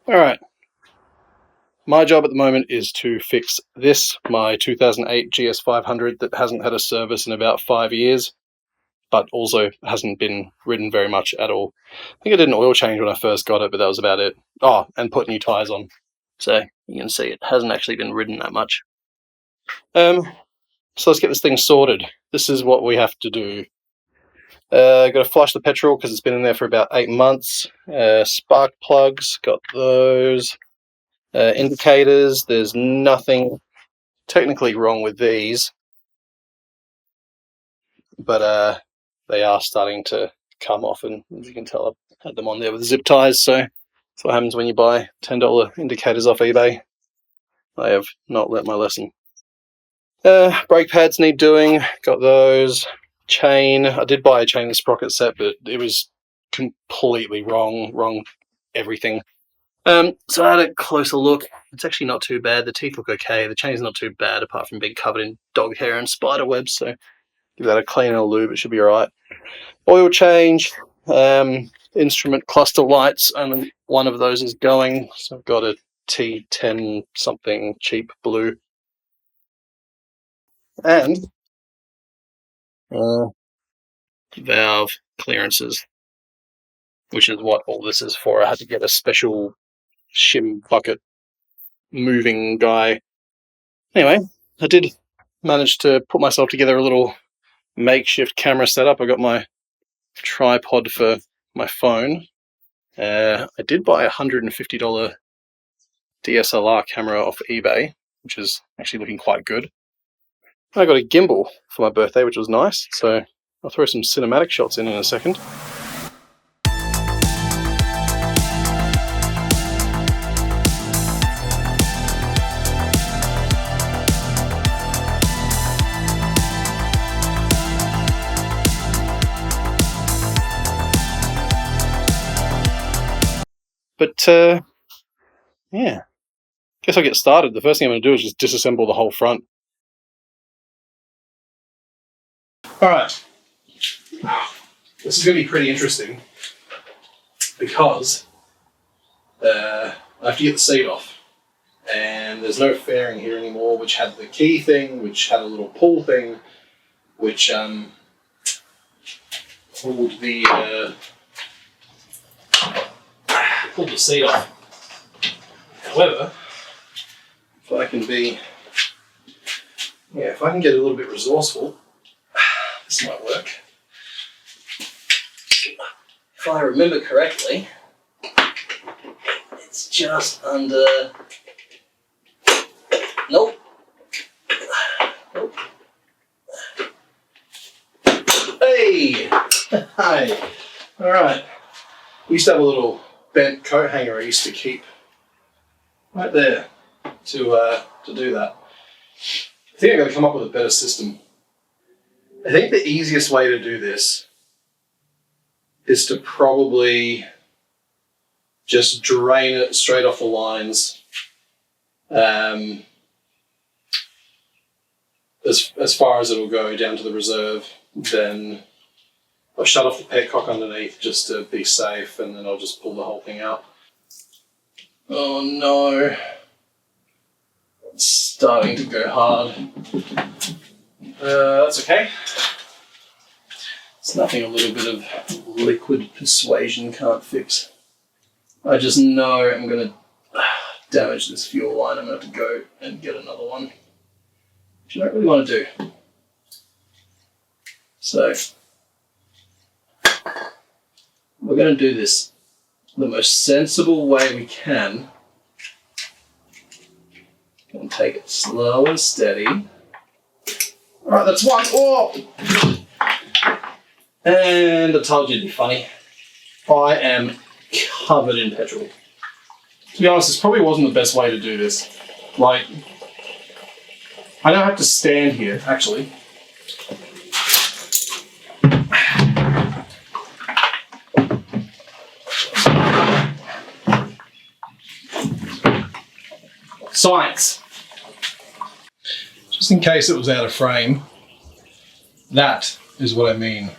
Alright, my job at the moment is to fix this, my 2008 GS500 that hasn't had a service in about 5 years, but also hasn't been ridden very much at all. I think I did an oil change when I first got it, but that was about it. Oh, and put new tyres on. So you can see it hasn't actually been ridden that much. So let's get this thing sorted. This is what we have to do. Got to flush the petrol because it's been in there for about 8 months. Spark plugs, got those. Indicators, there's nothing technically wrong with these, but they are starting to come off, and as you can tell, I've had them on there with zip ties, so that's what happens when you buy $10 indicators off eBay. I have not learnt my lesson. Brake pads need doing, got those. Chain, I did buy a chain and sprocket set, but it was completely wrong everything. So I had a closer look. It's actually not too bad. The teeth look okay. The chain's not too bad, apart from being covered in dog hair and spider webs, so give that a clean and a lube, it should be alright. Oil change, instrument cluster lights, only one of those is going, so I've got a T10 something cheap blue. And valve clearances, which is what all this is for. I had to get a special shim bucket moving guy. Anyway, I did manage to put myself together a little makeshift camera setup. I got my tripod for my phone. I did buy a $150 DSLR camera off eBay, which is actually looking quite good. I got a gimbal for my birthday, which was nice, so I'll throw some cinematic shots in a second. But yeah, guess I'll get started. The first thing I'm going to do is just disassemble the whole front. Alright, this is going to be pretty interesting because I have to get the seat off, and there's no fairing here anymore, which had the key thing, which had a little pull thing, which pulled the seat off. However, if I can get a little bit resourceful, this might work. If I remember correctly, it's just under. Nope. Hey! Hi! Alright. We used to have a little bent coat hanger I used to keep right there to do that. I think I'm going to come up with a better system. I think the easiest way to do this is to probably just drain it straight off the lines, as far as it'll go down to the reserve. Then I'll shut off the petcock underneath just to be safe, and then I'll just pull the whole thing out. Oh no, it's starting to go hard. That's okay. It's nothing a little bit of liquid persuasion can't fix. I just know I'm going to damage this fuel line. I'm going to have to go and get another one, which I don't really want to do. So we're going to do this the most sensible way we can. And take it slow and steady. Alright, that's one. Oh! And I told you it'd be funny. I am covered in petrol. To be honest, this probably wasn't the best way to do this. Like, I don't have to stand here, actually. Science. Just in case it was out of frame, that is what I mean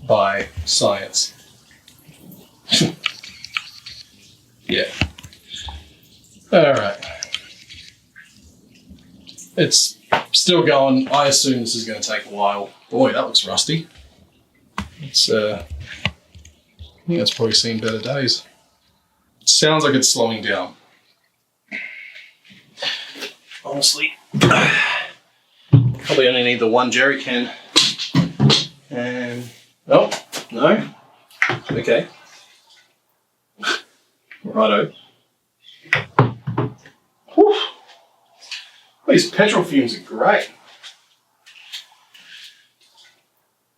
by science. Yeah. All right. It's still going. I assume this is going to take a while. Boy, that looks rusty. It's I think it's probably seen better days. It sounds like it's slowing down. Honestly, probably only need the one jerry can. And oh no, okay, righto. Whew. These petrol fumes are great.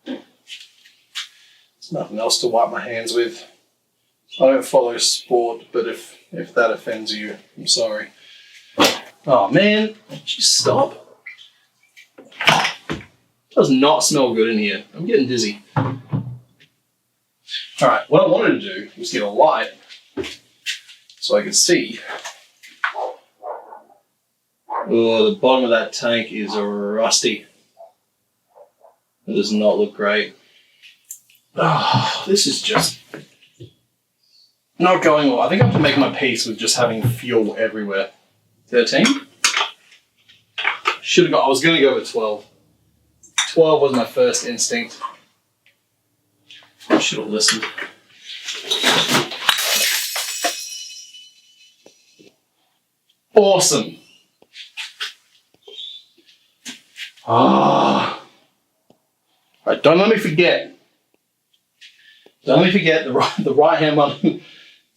There's nothing else to wipe my hands with. I don't follow sport, but if that offends you, I'm sorry. Oh man, would you stop? It does not smell good in here. I'm getting dizzy. Alright, what I wanted to do was get a light so I could see. Oh, the bottom of that tank is rusty. It does not look great. Oh, this is just not going well. I think I have to make my peace with just having fuel everywhere. 13? Should have got, I was going to go with 12. 12 was my first instinct. I should have listened. Awesome. Ah. Right, don't let me forget. Don't let me forget the right hand one is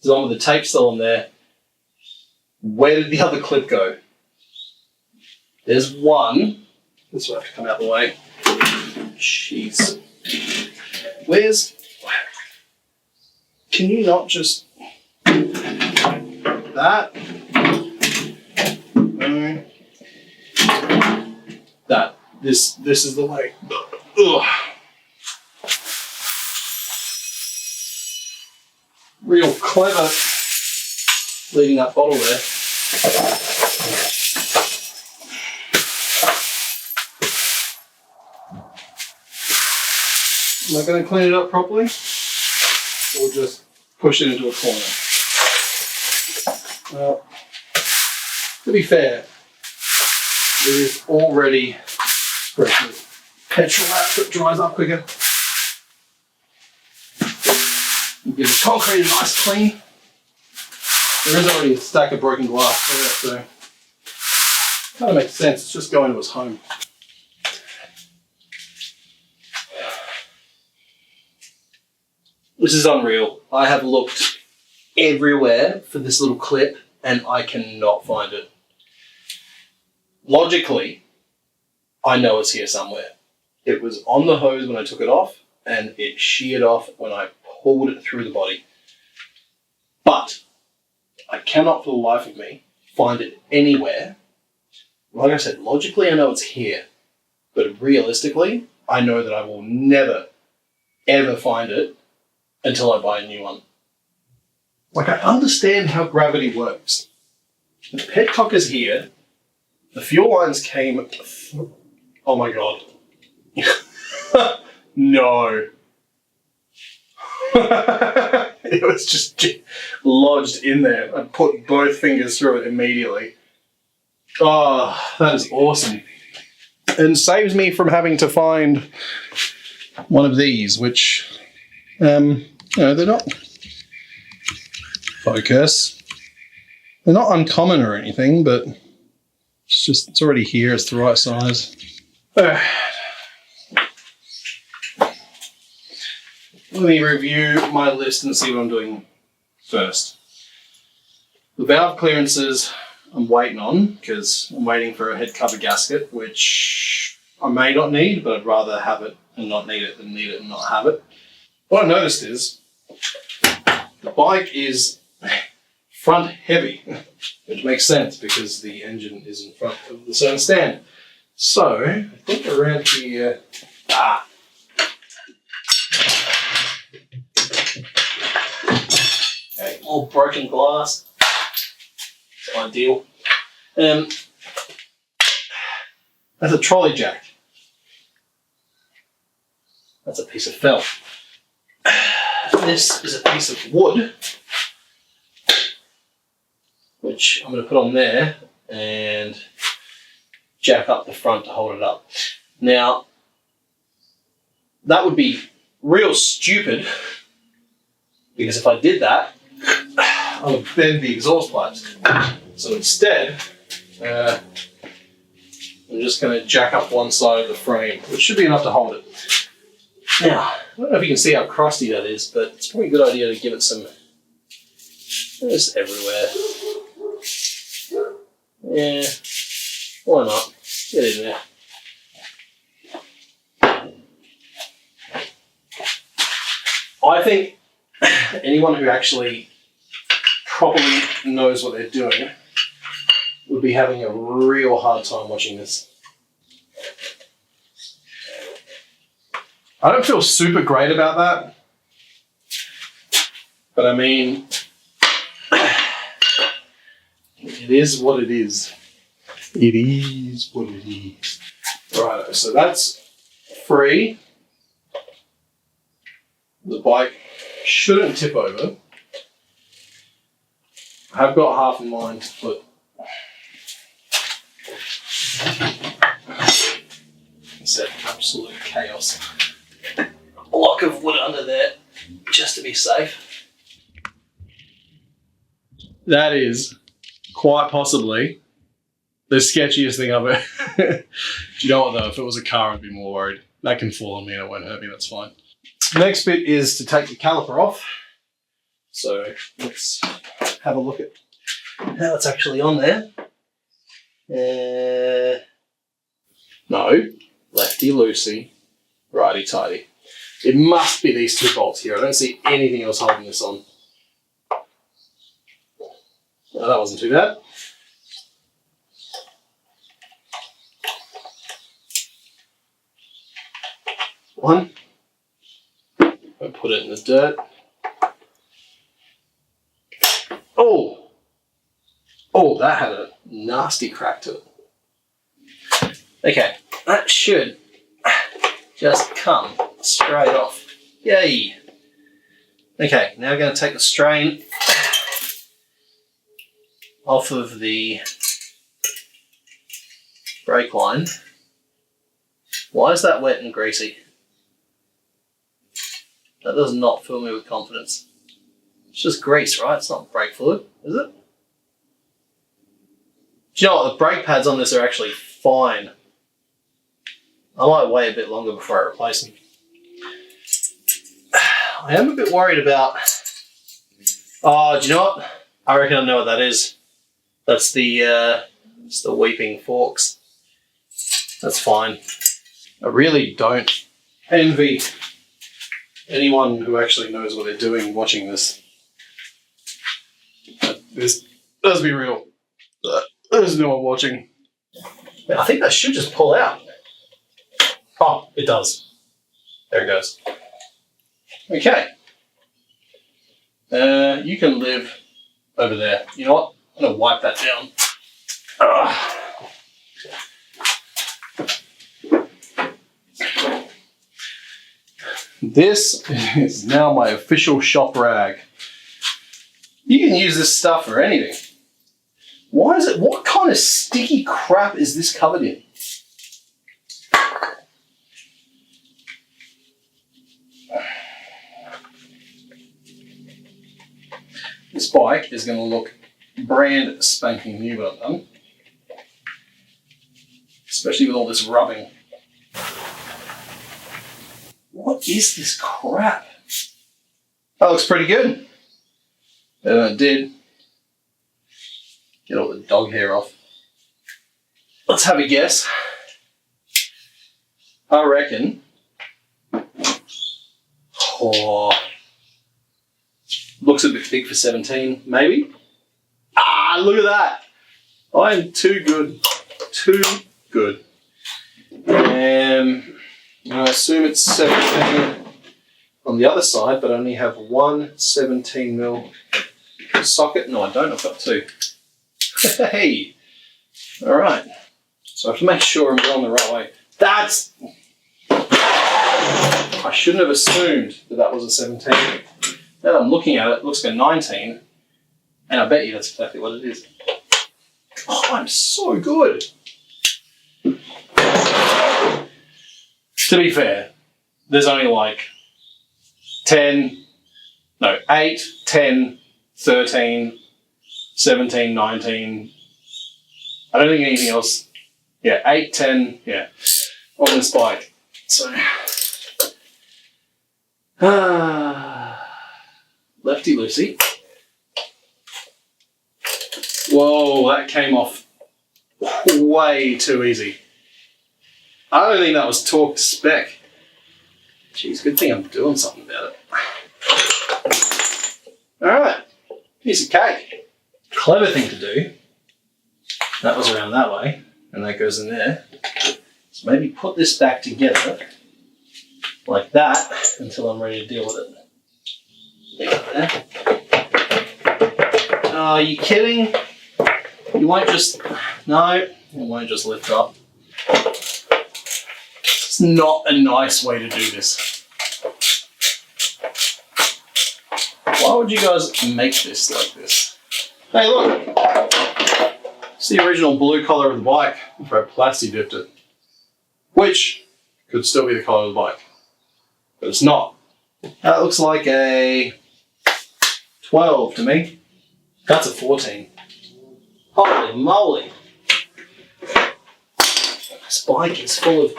the one with the tape still on there. Where did the other clip go? There's one. This will have to come out of the way. Jeez. Where's... Can you not just... That? No. That. This is the way. Ugh. Real clever leaving that bottle there. Am I going to clean it up properly? Or just push it into a corner? Well, to be fair, there is already petrol out that dries up quicker. Give the concrete a nice clean. There is already a stack of broken glass there, so kind of makes sense. It's just going to his home. This is unreal. I have looked everywhere for this little clip and I cannot find it. Logically, I know it's here somewhere. It was on the hose when I took it off and it sheared off when I pulled it through the body. But I cannot for the life of me find it anywhere. Like I said, logically I know it's here, but realistically, I know that I will never, ever find it until I buy a new one. Like, I understand how gravity works. The petcock is here. The fuel lines came... Oh my god. No. It was just lodged in there. I put both fingers through it immediately. Oh, that is awesome. And saves me from having to find one of these, which... you know, they're not focus. They're not uncommon or anything, but it's already here. It's the right size. Let me review my list and see what I'm doing first. The valve clearances I'm waiting on because I'm waiting for a head cover gasket, which I may not need, but I'd rather have it and not need it than need it and not have it. What I noticed is the bike is front heavy, which makes sense because the engine is in front of the certain stand. So I think around here, okay, all broken glass, it's ideal. That's a trolley jack. That's a piece of felt. This is a piece of wood, which I'm going to put on there and jack up the front to hold it up. Now, that would be real stupid, because if I did that, I would bend the exhaust pipes. So instead, I'm just going to jack up one side of the frame, which should be enough to hold it. Now, I don't know if you can see how crusty that is, but it's probably a good idea to give it some, just everywhere. Yeah, why not? Get in there. I think anyone who actually properly knows what they're doing would be having a real hard time watching this. I don't feel super great about that, but I mean, it is what it is. It is what it is. Right, so that's free. The bike shouldn't tip over. I've got half in mind to put set absolute chaos. A block of wood under there just to be safe. That is quite possibly the sketchiest thing I've ever. Do you know what though? If it was a car, I'd be more worried. That can fall on me and it won't hurt me, that's fine. The next bit is to take the caliper off. So let's have a look at how it's actually on there. No, lefty loosey, righty tighty. It must be these two bolts here. I don't see anything else holding this on. No, that wasn't too bad. One. I'll put it in the dirt. Oh! Oh, that had a nasty crack to it. Okay, that should just come straight off. Yay! Okay, now we're going to take the strain off of the brake line. Why is that wet and greasy? That does not fill me with confidence. It's just grease, right? It's not brake fluid, is it? Do you know what? The brake pads on this are actually fine. I might wait a bit longer before I replace them. I am a bit worried about... Oh, do you know what? I reckon I know what that is. That's the weeping forks. That's fine. I really don't envy anyone who actually knows what they're doing watching this. Let's be real. There's no one watching. I think that should just pull out. Oh, it does. There it goes. Okay. You can live over there. You know what? I'm going to wipe that down. This is now my official shop rag. You can use this stuff for anything. Why is it? What kind of sticky crap is this covered in? This bike is going to look brand spanking new when I'm done. Especially with all this rubbing. What is this crap? That looks pretty good. And it did. Get all the dog hair off. Let's have a guess. I reckon. Oh, looks a bit big for 17, maybe. Ah, look at that. I am too good. Too good. I assume it's 17 on the other side, but I only have one 17mm socket. No, I don't. I've got two. Hey! Alright. So I have to make sure I'm going the right way. That's... I shouldn't have assumed that that was a 17. Now that I'm looking at it, it looks like a 19. And I bet you that's exactly what it is. Oh, I'm so good. To be fair, there's only like 8, 10, 13, 17, 19. I don't think anything else. Yeah, 8, 10, yeah, on this bike. So, lefty loosey. Whoa, that came off way too easy. I don't think that was torque to spec. Jeez, good thing I'm doing something about it. Alright, piece of cake. Clever thing to do. That was around that way, and that goes in there. So maybe put this back together, like that, until I'm ready to deal with it. There. Oh, are you kidding? You won't just, no, it won't just lift up. It's not a nice way to do this. Why would you guys make this like this? Hey look, it's the original blue colour of the bike if I plasti dipped it. Which could still be the colour of the bike, but it's not. That looks like a 12 to me. That's a 14. Holy moly. This bike is full of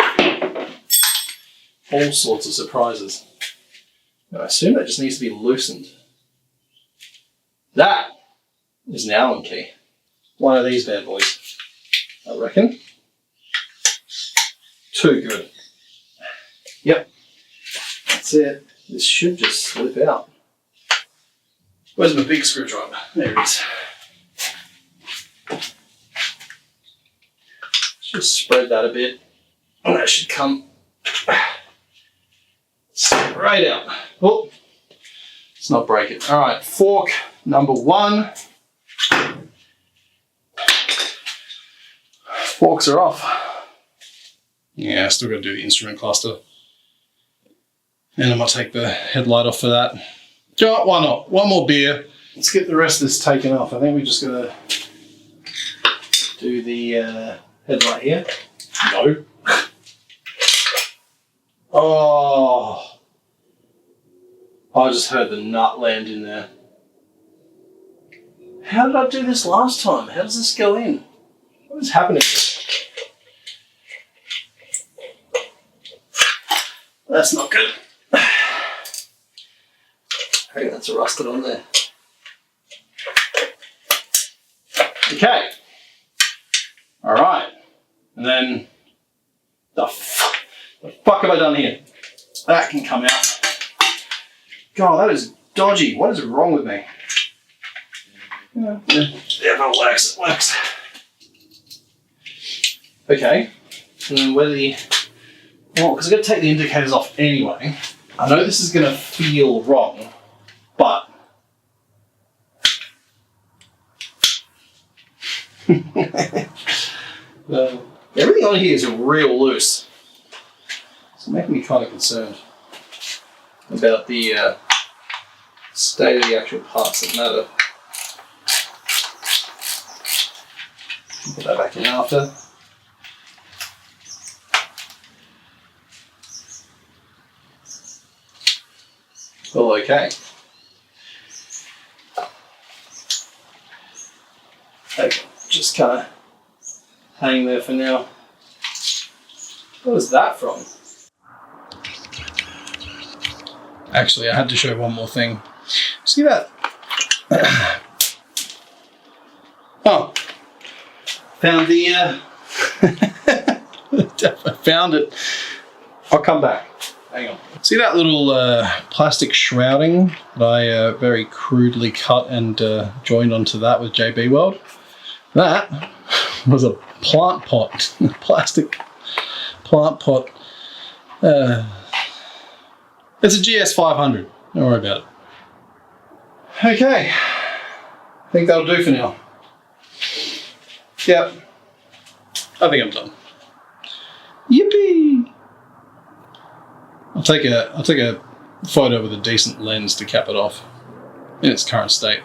all sorts of surprises. I assume that just needs to be loosened. That is an Allen key. One of these bad boys, I reckon. Too good. Yep, that's it. This should just slip out. Where's my big screwdriver? There it is. Just spread that a bit, and that should come straight out. Oh, let's not break it. All right, fork number 1. Forks are off. Yeah, still got to do the instrument cluster. And I might take the headlight off for that. You know what, why not? One more beer. Let's get the rest of this taken off. I think we just got to do the headlight here. No. Oh. I just heard the nut land in there. How did I do this last time? How does this go in? What is happening? That's not good. I think that's rusted on there. Okay. All right. And then the fuck have I done here? That can come out. God, that is dodgy. What is wrong with me? Yeah, if it works, it works. Okay. And then where the... Well, because I've got to take the indicators off anyway. I know this is going to feel wrong, but... everything on here is real loose. It's making me kind of concerned about the state of the actual parts that matter. Put that back in after. All okay. Okay, just kind of hang there for now. What was that from? Actually, I had to show one more thing. See that? Oh, found the. I found it. I'll come back. Hang on. See that little plastic shrouding that I very crudely cut and joined onto that with JB Weld? That was a plant pot, plastic plant pot. It's a GS500. Don't worry about it. Okay, I think that'll do for now. Yep, I think I'm done. Yippee! I'll take a photo with a decent lens to cap it off in its current state.